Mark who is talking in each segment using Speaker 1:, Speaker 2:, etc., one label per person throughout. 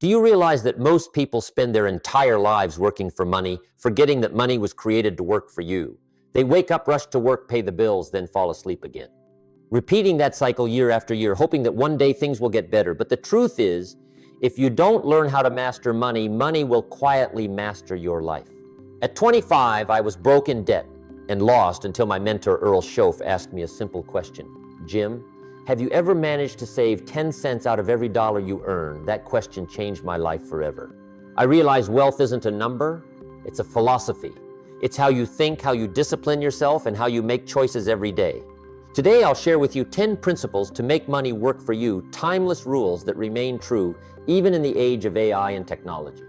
Speaker 1: Do you realize that most people spend their entire lives working for money, forgetting that money was created to work for you? They wake up, rush to work, pay the bills, then fall asleep again. Repeating that cycle year after year, hoping that one day things will get better. But the truth is, if you don't learn how to master money, money will quietly master your life. At 25, I was broke in debt and lost until my mentor, Earl Schoaf, asked me a simple question. Jim, have you ever managed to save 10 cents out of every dollar you earn? That question changed my life forever. I realized wealth isn't a number, it's a philosophy. It's how you think, how you discipline yourself, and how you make choices every day. Today, I'll share with you 10 principles to make money work for you, timeless rules that remain true even in the age of AI and technology.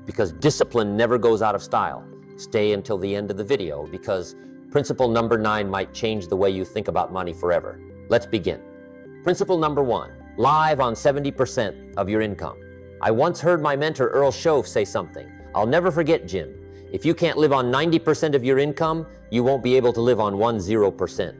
Speaker 1: Because discipline never goes out of style. Stay until the end of the video, because principle number 9 might change the way you think about money forever. Let's begin. Principle number 1, live on 70% of your income. I once heard my mentor Earl Schoaf say something I'll never forget, Jim. If you can't live on 90% of your income, you won't be able to live on 10%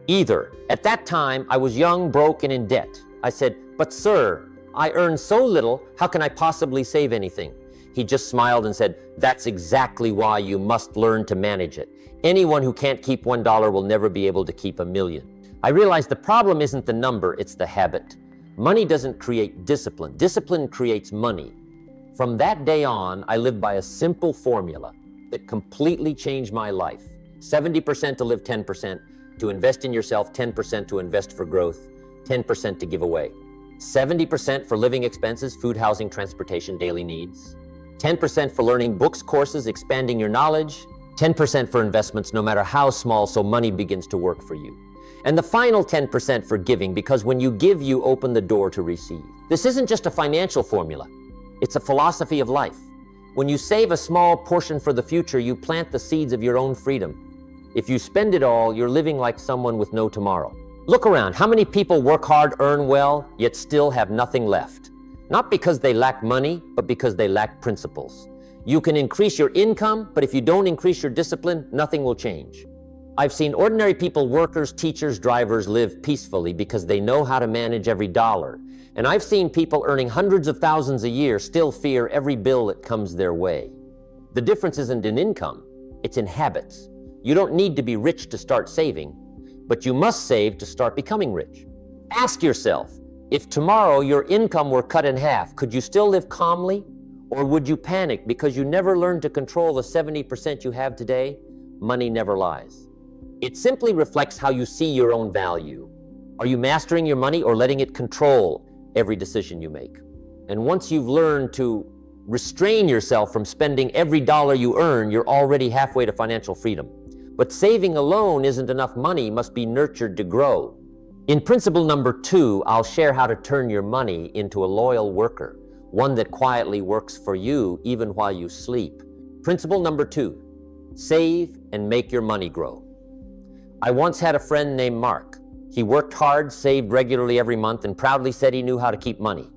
Speaker 1: either. At that time, I was young, broke, and in debt. I said, but sir, I earn so little, how can I possibly save anything? He just smiled and said, that's exactly why you must learn to manage it. Anyone who can't keep $1 will never be able to keep $1 million. I realized the problem isn't the number, it's the habit. Money doesn't create discipline. Discipline creates money. From that day on, I lived by a simple formula that completely changed my life. 70% to live 10%, to invest in yourself, 10% to invest for growth, 10% to give away. 70% for living expenses, food, housing, transportation, daily needs. 10% for learning books, courses, expanding your knowledge. 10% for investments, no matter how small, so money begins to work for you. And the final 10% for giving, because when you give, you open the door to receive. This isn't just a financial formula. It's a philosophy of life. When you save a small portion for the future, you plant the seeds of your own freedom. If you spend it all, you're living like someone with no tomorrow. Look around. How many people work hard, earn well, yet still have nothing left? Not because they lack money, but because they lack principles. You can increase your income, but if you don't increase your discipline, nothing will change. I've seen ordinary people, workers, teachers, drivers, live peacefully because they know how to manage every dollar. And I've seen people earning hundreds of thousands a year still fear every bill that comes their way. The difference isn't in income, it's in habits. You don't need to be rich to start saving, but you must save to start becoming rich. Ask yourself, if tomorrow your income were cut in half, could you still live calmly? Or would you panic because you never learned to control the 70% you have today? Money never lies. It simply reflects how you see your own value. Are you mastering your money or letting it control every decision you make? And once you've learned to restrain yourself from spending every dollar you earn, you're already halfway to financial freedom. But saving alone isn't enough. Money must be nurtured to grow. In principle number 2, I'll share how to turn your money into a loyal worker, one that quietly works for you even while you sleep. Principle number 2, save and make your money grow. I once had a friend named Mark. He worked hard, saved regularly every month, and proudly said he knew how to keep money.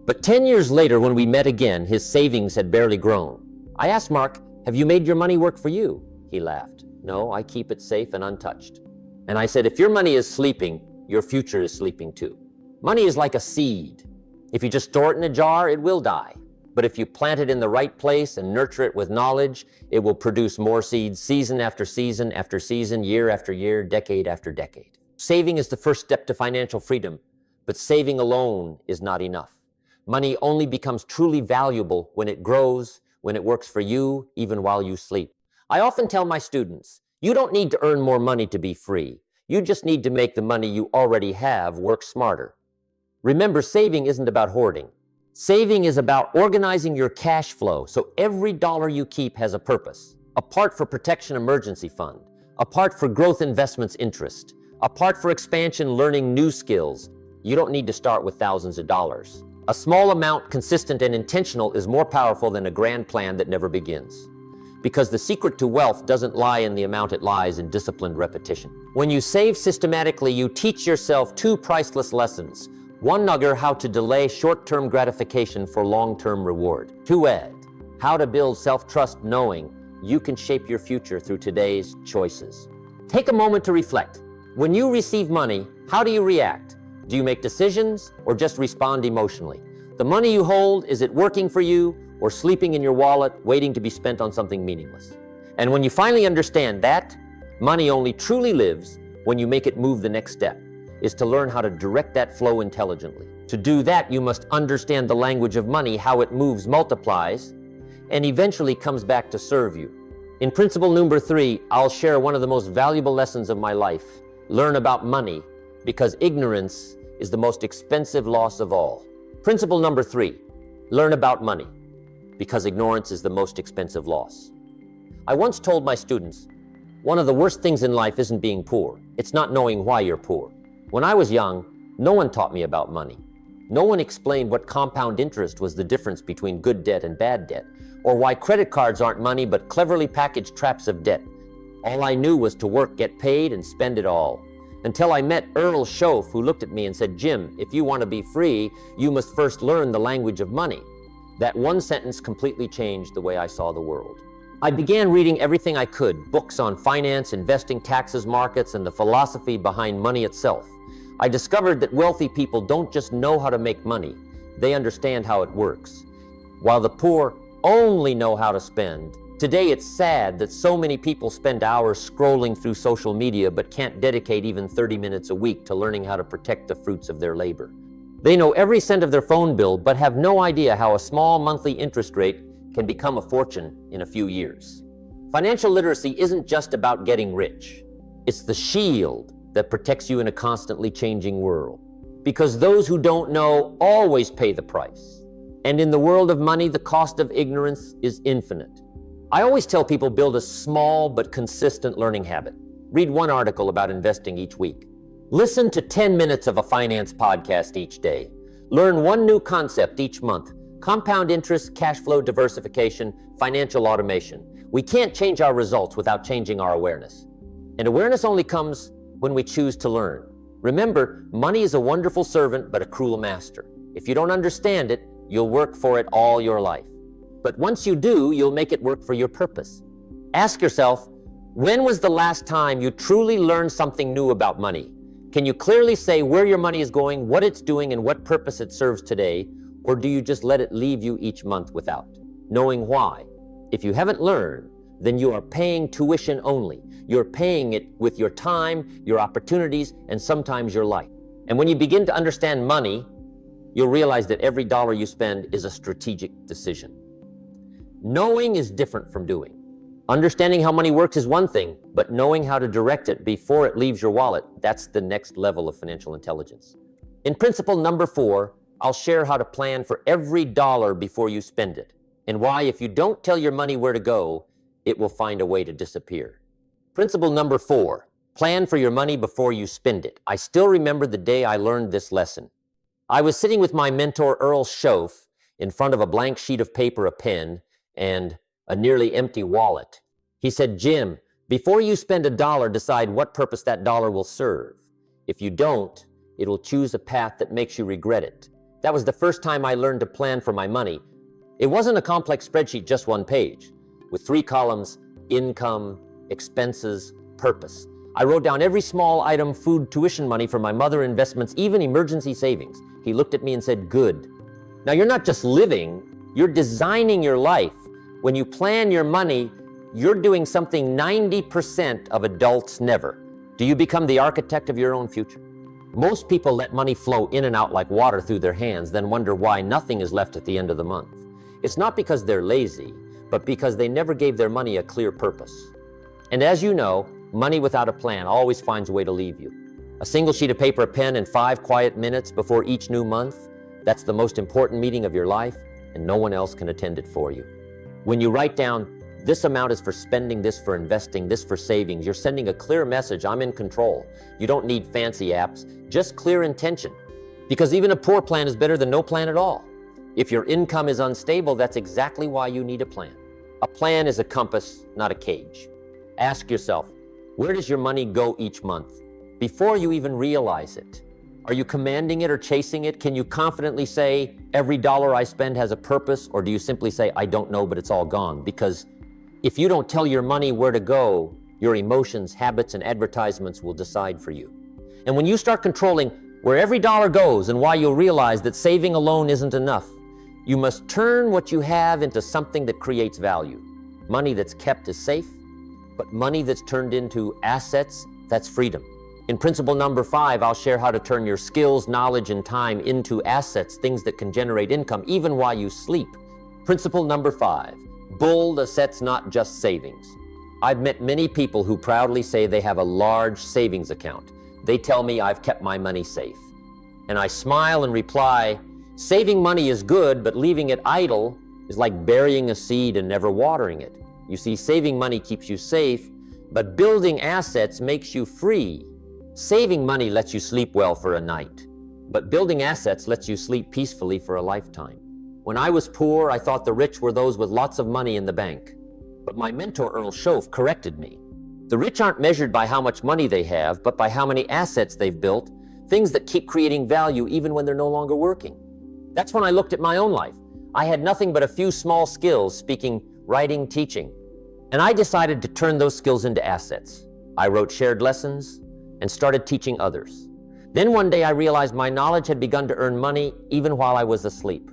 Speaker 1: But 10 years later, when we met again, his savings had barely grown. I asked Mark, have you made your money work for you? He laughed. No, I keep it safe and untouched. And I said, if your money is sleeping, your future is sleeping too. Money is like a seed. If you just store it in a jar, it will die. But if you plant it in the right place and nurture it with knowledge, it will produce more seeds season after season after season, year after year, decade after decade. Saving is the first step to financial freedom, but saving alone is not enough. Money only becomes truly valuable when it grows, when it works for you, even while you sleep. I often tell my students, you don't need to earn more money to be free. You just need to make the money you already have work smarter. Remember, saving isn't about hoarding. Saving is about organizing your cash flow so every dollar you keep has a purpose. A part for protection emergency fund, a part for growth investments interest, a part for expansion learning new skills. You don't need to start with thousands of dollars. A small amount, consistent and intentional, is more powerful than a grand plan that never begins. Because the secret to wealth doesn't lie in the amount, it lies in disciplined repetition. When you save systematically, you teach yourself 2 priceless lessons. 1, how to delay short-term gratification for long-term reward. 2, how to build self-trust knowing you can shape your future through today's choices. Take a moment to reflect. When you receive money, how do you react? Do you make decisions or just respond emotionally? The money you hold, is it working for you or sleeping in your wallet, waiting to be spent on something meaningless? And when you finally understand that, money only truly lives when you make it move the next step, is to learn how to direct that flow intelligently. To do that, you must understand the language of money, how it moves, multiplies, and eventually comes back to serve you. In principle number 3, I'll share one of the most valuable lessons of my life. Learn about money, because ignorance is the most expensive loss of all. Principle number 3, learn about money, because ignorance is the most expensive loss. I once told my students, one of the worst things in life isn't being poor. It's not knowing why you're poor. When I was young, no one taught me about money. No one explained what compound interest was the difference between good debt and bad debt, or why credit cards aren't money but cleverly packaged traps of debt. All I knew was to work, get paid, and spend it all. Until I met Earl Schoaf, who looked at me and said, "Jim, if you want to be free, you must first learn the language of money." That one sentence completely changed the way I saw the world. I began reading everything I could, books on finance, investing, taxes, markets, and the philosophy behind money itself. I discovered that wealthy people don't just know how to make money, they understand how it works. While the poor only know how to spend, today it's sad that so many people spend hours scrolling through social media but can't dedicate even 30 minutes a week to learning how to protect the fruits of their labor. They know every cent of their phone bill but have no idea how a small monthly interest rate can become a fortune in a few years. Financial literacy isn't just about getting rich. It's the shield that protects you in a constantly changing world. Because those who don't know always pay the price. And in the world of money, the cost of ignorance is infinite. I always tell people build a small but consistent learning habit. Read one article about investing each week. Listen to 10 minutes of a finance podcast each day. Learn one new concept each month. Compound interest, cash flow diversification, financial automation. We can't change our results without changing our awareness. And awareness only comes when we choose to learn. Remember, money is a wonderful servant, but a cruel master. If you don't understand it, you'll work for it all your life. But once you do, you'll make it work for your purpose. Ask yourself, when was the last time you truly learned something new about money? Can you clearly say where your money is going, what it's doing, and what purpose it serves today? Or do you just let it leave you each month without knowing why? If you haven't learned, then you are paying tuition only. You're paying it with your time, your opportunities, and sometimes your life. And when you begin to understand money, you'll realize that every dollar you spend is a strategic decision. Knowing is different from doing. Understanding how money works is one thing, but knowing how to direct it before it leaves your wallet, that's the next level of financial intelligence. In principle number 4, I'll share how to plan for every dollar before you spend it, and why if you don't tell your money where to go, it will find a way to disappear. Principle number 4, plan for your money before you spend it. I still remember the day I learned this lesson. I was sitting with my mentor, Earl Schoaf, in front of a blank sheet of paper, a pen, and a nearly empty wallet. He said, "Jim, before you spend a dollar, decide what purpose that dollar will serve. If you don't, it will choose a path that makes you regret it." That was the first time I learned to plan for my money. It wasn't a complex spreadsheet, just one page, with 3 columns, income, expenses, purpose. I wrote down every small item, food, tuition money for my mother, investments, even emergency savings. He looked at me and said, "Good." Now you're not just living, you're designing your life. When you plan your money, you're doing something 90% of adults never. Do you become the architect of your own future? Most people let money flow in and out like water through their hands, then wonder why nothing is left at the end of the month. It's not because they're lazy, but because they never gave their money a clear purpose. And as you know, money without a plan always finds a way to leave you. A single sheet of paper, a pen, and 5 quiet minutes before each new month, that's the most important meeting of your life, and no one else can attend it for you. When you write down, this amount is for spending, this for investing, this for savings, you're sending a clear message, I'm in control. You don't need fancy apps, just clear intention. Because even a poor plan is better than no plan at all. If your income is unstable, that's exactly why you need a plan. A plan is a compass, not a cage. Ask yourself, where does your money go each month? Before you even realize it. Are you commanding it or chasing it? Can you confidently say, every dollar I spend has a purpose? Or do you simply say, I don't know, but it's all gone? Because if you don't tell your money where to go, your emotions, habits, and advertisements will decide for you. And when you start controlling where every dollar goes and why you'll realize that saving alone isn't enough. You must turn what you have into something that creates value. Money that's kept is safe, but money that's turned into assets, that's freedom. In principle number 5, I'll share how to turn your skills, knowledge, and time into assets, things that can generate income even while you sleep. Principle number 5, build assets, not just savings. I've met many people who proudly say they have a large savings account. They tell me I've kept my money safe. And I smile and reply, saving money is good, but leaving it idle is like burying a seed and never watering it. You see, saving money keeps you safe, but building assets makes you free. Saving money lets you sleep well for a night, but building assets lets you sleep peacefully for a lifetime. When I was poor, I thought the rich were those with lots of money in the bank. But my mentor, Earl Schoaf, corrected me. The rich aren't measured by how much money they have, but by how many assets they've built, things that keep creating value even when they're no longer working. That's when I looked at my own life. I had nothing but a few small skills, speaking, writing, teaching. And I decided to turn those skills into assets. I wrote shared lessons and started teaching others. Then one day I realized my knowledge had begun to earn money even while I was asleep.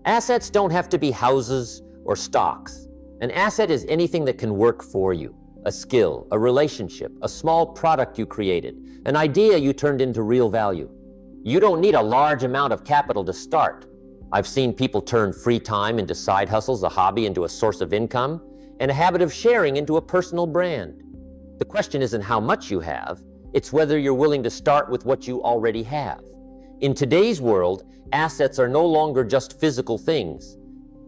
Speaker 1: Assets don't have to be houses or stocks. An asset is anything that can work for you. A skill, a relationship, a small product you created, an idea you turned into real value. You don't need a large amount of capital to start. I've seen people turn free time into side hustles, a hobby into a source of income, and a habit of sharing into a personal brand. The question isn't how much you have, it's whether you're willing to start with what you already have. In today's world, assets are no longer just physical things.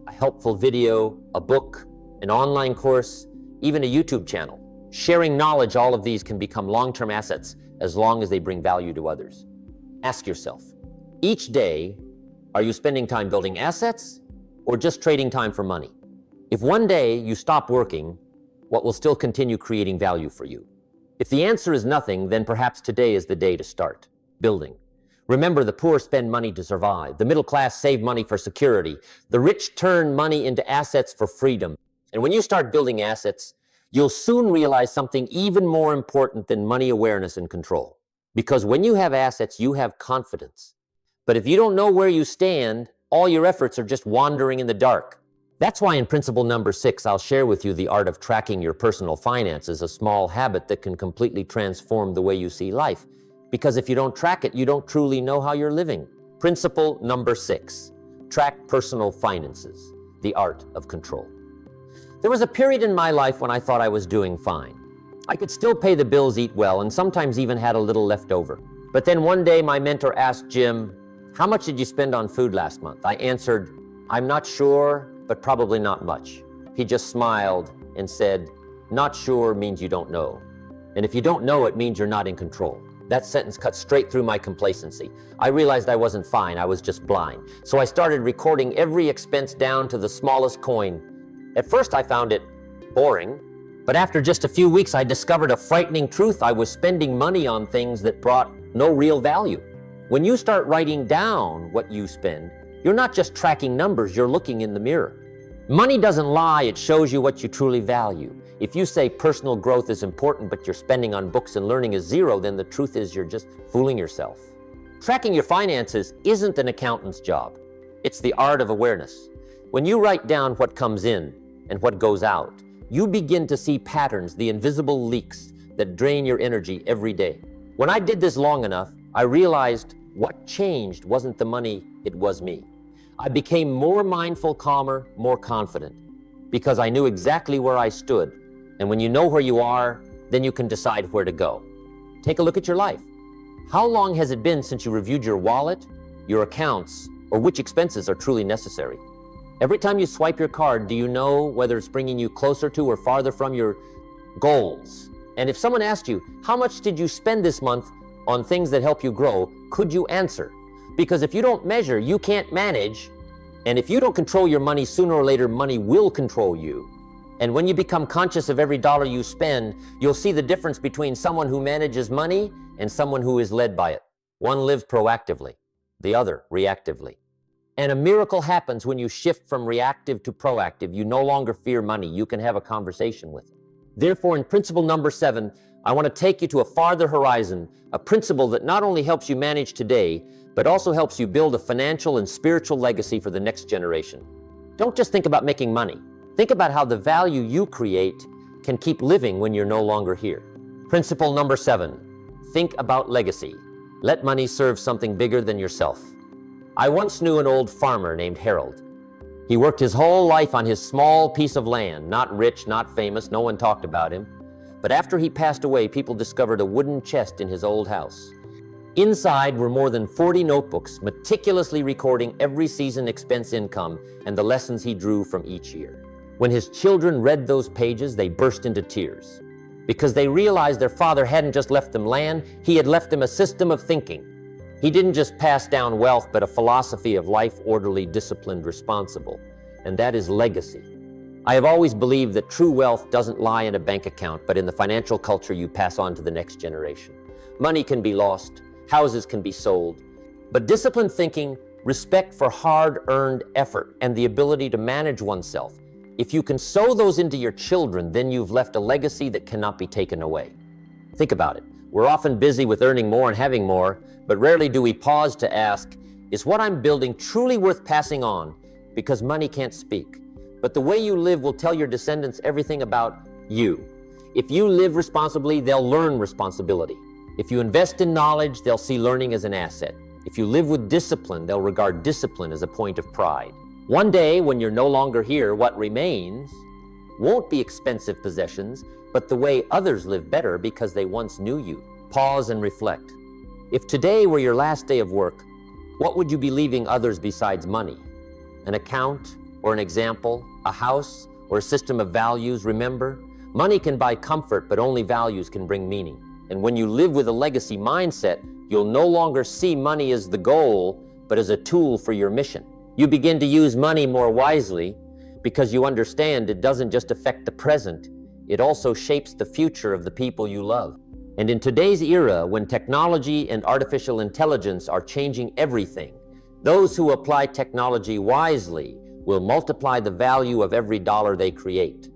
Speaker 1: A helpful video, a book, an online course, even a YouTube channel. Sharing knowledge, all of these can become long-term assets as long as they bring value to others. Ask yourself, each day, are you spending time building assets or just trading time for money? If one day you stop working, what will still continue creating value for you? If the answer is nothing, then perhaps today is the day to start building. Remember, the poor spend money to survive. The middle class save money for security. The rich turn money into assets for freedom. And when you start building assets, you'll soon realize something even more important than money awareness and control. Because when you have assets, you have confidence. But if you don't know where you stand, all your efforts are just wandering in the dark. That's why in principle number 6, I'll share with you the art of tracking your personal finances, a small habit that can completely transform the way you see life. Because if you don't track it, you don't truly know how you're living. Principle number 6, track personal finances, the art of control. There was a period in my life when I thought I was doing fine. I could still pay the bills, eat well, and sometimes even had a little left over. But then one day my mentor asked Jim, "How much did you spend on food last month?" I answered, "I'm not sure, but probably not much." He just smiled and said, "Not sure means you don't know. And if you don't know, it means you're not in control." That sentence cut straight through my complacency. I realized I wasn't fine, I was just blind. So I started recording every expense down to the smallest coin. At first I found it boring, but after just a few weeks I discovered a frightening truth. I was spending money on things that brought no real value. When you start writing down what you spend, you're not just tracking numbers, you're looking in the mirror. Money doesn't lie, it shows you what you truly value. If you say personal growth is important, but your spending on books and learning is zero, then the truth is you're just fooling yourself. Tracking your finances isn't an accountant's job. It's the art of awareness. When you write down what comes in and what goes out, you begin to see patterns, the invisible leaks that drain your energy every day. When I did this long enough, I realized what changed wasn't the money, it was me. I became more mindful, calmer, more confident, because I knew exactly where I stood. And when you know where you are, then you can decide where to go. Take a look at your life. How long has it been since you reviewed your wallet, your accounts, or which expenses are truly necessary? Every time you swipe your card, do you know whether it's bringing you closer to or farther from your goals? And if someone asked you, how much did you spend this month on things that help you grow, could you answer? Because if you don't measure, you can't manage. And if you don't control your money, sooner or later, money will control you. And when you become conscious of every dollar you spend, you'll see the difference between someone who manages money and someone who is led by it. One lives proactively, the other reactively. And a miracle happens when you shift from reactive to proactive. You no longer fear money. You can have a conversation with it. Therefore, in principle number 7, I want to take you to a farther horizon, a principle that not only helps you manage today, but also helps you build a financial and spiritual legacy for the next generation. Don't just think about making money. Think about how the value you create can keep living when you're no longer here. Principle number 7, think about legacy. Let money serve something bigger than yourself. I once knew an old farmer named Harold. He worked his whole life on his small piece of land, not rich, not famous, no one talked about him. But after he passed away, people discovered a wooden chest in his old house. Inside were more than 40 notebooks, meticulously recording every season expense income and the lessons he drew from each year. When his children read those pages, they burst into tears because they realized their father hadn't just left them land, he had left them a system of thinking. He didn't just pass down wealth, but a philosophy of life, orderly, disciplined, responsible, and that is legacy. I have always believed that true wealth doesn't lie in a bank account, but in the financial culture you pass on to the next generation. Money can be lost, houses can be sold, but disciplined thinking, respect for hard-earned effort, and the ability to manage oneself, if you can sow those into your children, then you've left a legacy that cannot be taken away. Think about it. We're often busy with earning more and having more, but rarely do we pause to ask, is what I'm building truly worth passing on? Because money can't speak. But the way you live will tell your descendants everything about you. If you live responsibly, they'll learn responsibility. If you invest in knowledge, they'll see learning as an asset. If you live with discipline, they'll regard discipline as a point of pride. One day, when you're no longer here, what remains won't be expensive possessions, but the way others live better because they once knew you. Pause and reflect. If today were your last day of work, what would you be leaving others besides money? An account or an example, a house or a system of values? Remember, money can buy comfort, but only values can bring meaning. And when you live with a legacy mindset, you'll no longer see money as the goal, but as a tool for your mission. You begin to use money more wisely because you understand it doesn't just affect the present, it also shapes the future of the people you love. And in today's era, when technology and artificial intelligence are changing everything, those who apply technology wisely will multiply the value of every dollar they create.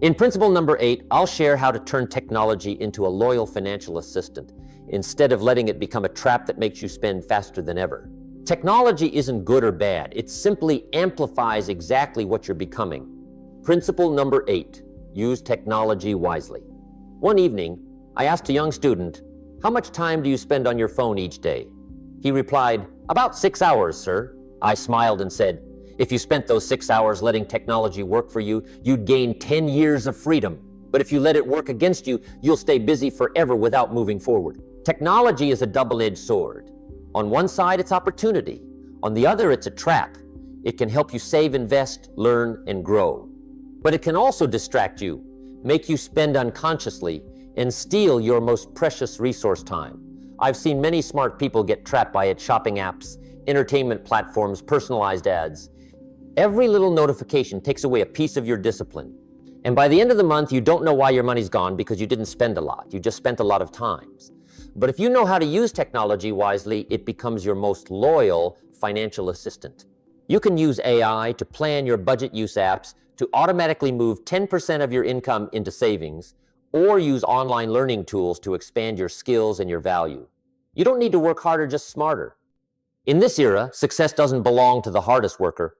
Speaker 1: In principle number 8, I'll share how to turn technology into a loyal financial assistant instead of letting it become a trap that makes you spend faster than ever. Technology isn't good or bad, it simply amplifies exactly what you're becoming. Principle number 8, use technology wisely. One evening, I asked a young student, "How much time do you spend on your phone each day?" He replied, "About 6 hours, sir." I smiled and said, "If you spent those 6 hours letting technology work for you, you'd gain 10 years of freedom. But if you let it work against you, you'll stay busy forever without moving forward." Technology is a double-edged sword. On one side, it's opportunity. On the other, it's a trap. It can help you save, invest, learn, and grow. But it can also distract you, make you spend unconsciously, and steal your most precious resource, time. I've seen many smart people get trapped by it: shopping apps, entertainment platforms, personalized ads. Every little notification takes away a piece of your discipline. And by the end of the month, you don't know why your money's gone because you didn't spend a lot. You just spent a lot of times. But if you know how to use technology wisely, it becomes your most loyal financial assistant. You can use AI to plan your budget use apps to automatically move 10% of your income into savings, or use online learning tools to expand your skills and your value. You don't need to work harder, just smarter. In this era, success doesn't belong to the hardest worker,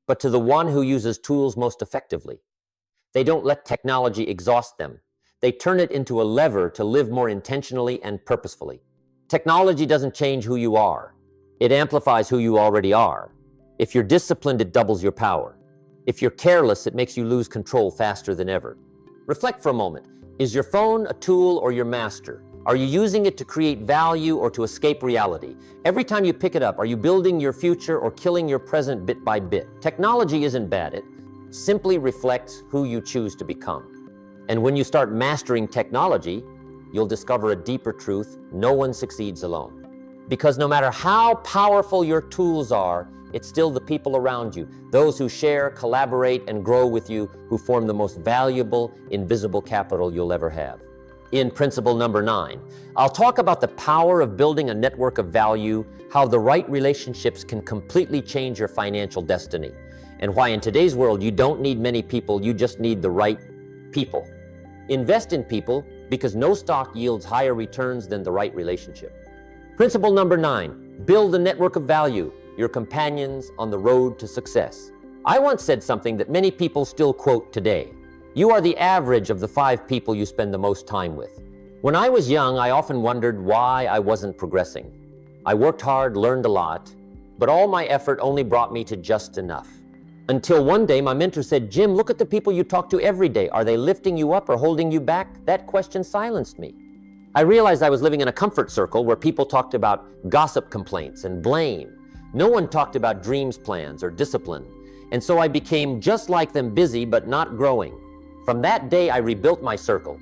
Speaker 1: but to the one who uses tools most effectively. They don't let technology exhaust them. They turn it into a lever to live more intentionally and purposefully. Technology doesn't change who you are. It amplifies who you already are. If you're disciplined, it doubles your power. If you're careless, it makes you lose control faster than ever. Reflect for a moment. Is your phone a tool or your master? Are you using it to create value or to escape reality? Every time you pick it up, are you building your future or killing your present bit by bit? Technology isn't bad. It simply reflects who you choose to become. And when you start mastering technology, you'll discover a deeper truth: no one succeeds alone. Because no matter how powerful your tools are, it's still the people around you, those who share, collaborate, and grow with you, who form the most valuable, invisible capital you'll ever have. In principle number 9, I'll talk about the power of building a network of value, how the right relationships can completely change your financial destiny, and why in today's world you don't need many people, you just need the right people. Invest in people because no stock yields higher returns than the right relationship. Principle number 9, build a network of value, your companions on the road to success. I once said something that many people still quote today. You are the average of the 5 people you spend the most time with. When I was young, I often wondered why I wasn't progressing. I worked hard, learned a lot, but all my effort only brought me to just enough. Until one day, my mentor said, Jim, look at the people you talk to every day. Are they lifting you up or holding you back? That question silenced me. I realized I was living in a comfort circle where people talked about gossip complaints and blame. No one talked about dreams, plans, or discipline. And so I became just like them, busy but not growing. From that day, I rebuilt my circle.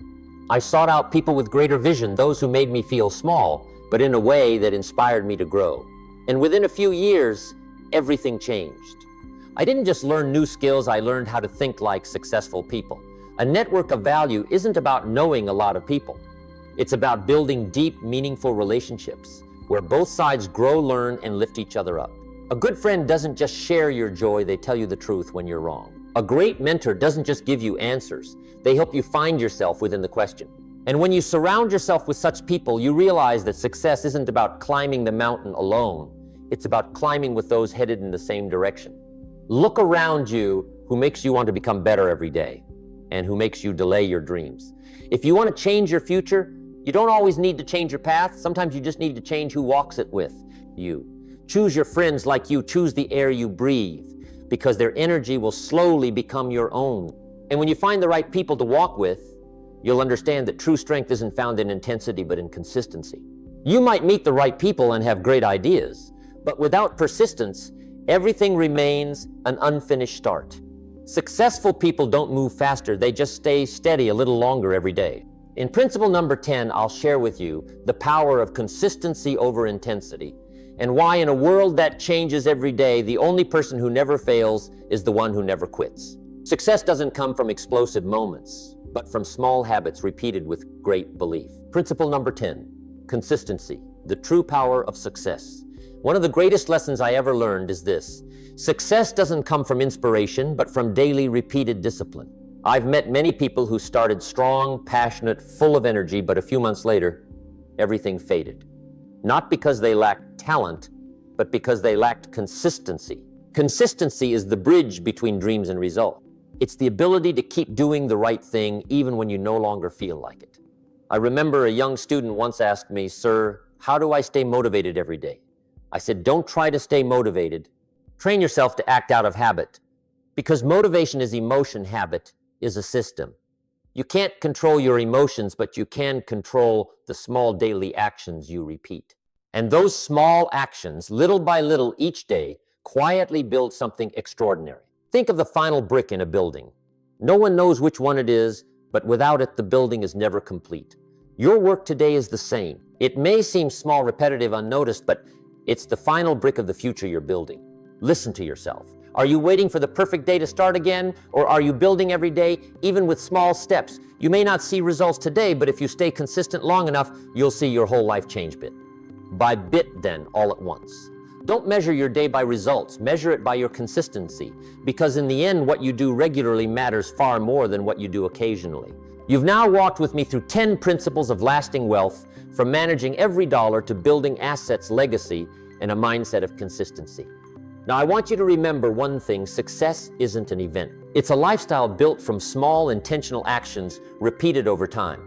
Speaker 1: I sought out people with greater vision, those who made me feel small, but in a way that inspired me to grow. And within a few years, everything changed. I didn't just learn new skills, I learned how to think like successful people. A network of value isn't about knowing a lot of people. It's about building deep, meaningful relationships where both sides grow, learn, and lift each other up. A good friend doesn't just share your joy, they tell you the truth when you're wrong. A great mentor doesn't just give you answers, they help you find yourself within the question. And when you surround yourself with such people, you realize that success isn't about climbing the mountain alone. It's about climbing with those headed in the same direction. Look around you who makes you want to become better every day and who makes you delay your dreams. If you want to change your future, you don't always need to change your path. Sometimes you just need to change who walks it with you. Choose your friends like you. Choose the air you breathe, because their energy will slowly become your own. And when you find the right people to walk with, you'll understand that true strength isn't found in intensity, but in consistency. You might meet the right people and have great ideas, but without persistence, everything remains an unfinished start. Successful people don't move faster, they just stay steady a little longer every day. In principle number 10, I'll share with you the power of consistency over intensity, and why in a world that changes every day, the only person who never fails is the one who never quits. Success doesn't come from explosive moments, but from small habits repeated with great belief. Principle number 10, consistency, the true power of success. One of the greatest lessons I ever learned is this: success doesn't come from inspiration, but from daily repeated discipline. I've met many people who started strong, passionate, full of energy, but a few months later, everything faded. Not because they lacked talent, but because they lacked consistency. Consistency is the bridge between dreams and result. It's the ability to keep doing the right thing even when you no longer feel like it. I remember a young student once asked me, "Sir, how do I stay motivated every day?" I said, "Don't try to stay motivated. Train yourself to act out of habit, because motivation is emotion, habit is a system. You can't control your emotions, but you can control the small daily actions you repeat. And those small actions, little by little each day, quietly build something extraordinary. Think of the final brick in a building. No one knows which one it is, but without it, the building is never complete. Your work today is the same. It may seem small, repetitive, unnoticed, but it's the final brick of the future you're building. Listen to yourself. Are you waiting for the perfect day to start again, or are you building every day, even with small steps? You may not see results today, but if you stay consistent long enough, you'll see your whole life change bit by bit, then all at once. Don't measure your day by results, measure it by your consistency, because in the end, what you do regularly matters far more than what you do occasionally. You've now walked with me through 10 principles of lasting wealth, from managing every dollar to building assets, legacy, and a mindset of consistency. Now, I want you to remember one thing: success isn't an event. It's a lifestyle built from small, intentional actions repeated over time.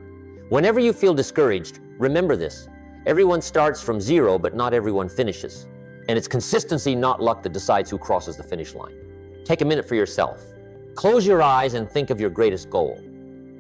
Speaker 1: Whenever you feel discouraged, remember this: everyone starts from zero, but not everyone finishes. And it's consistency, not luck, that decides who crosses the finish line. Take a minute for yourself. Close your eyes and think of your greatest goal.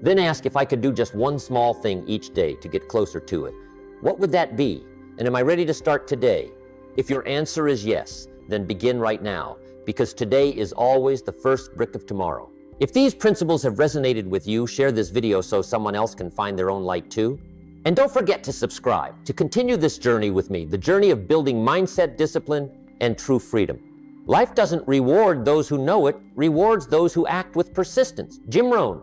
Speaker 1: Then ask, if I could do just one small thing each day to get closer to it, what would that be? And am I ready to start today? If your answer is yes, then begin right now, because today is always the first brick of tomorrow. If these principles have resonated with you, share this video so someone else can find their own light too. And don't forget to subscribe to continue this journey with me, the journey of building mindset, discipline, and true freedom. Life doesn't reward those who know it, rewards those who act with persistence. Jim Rohn.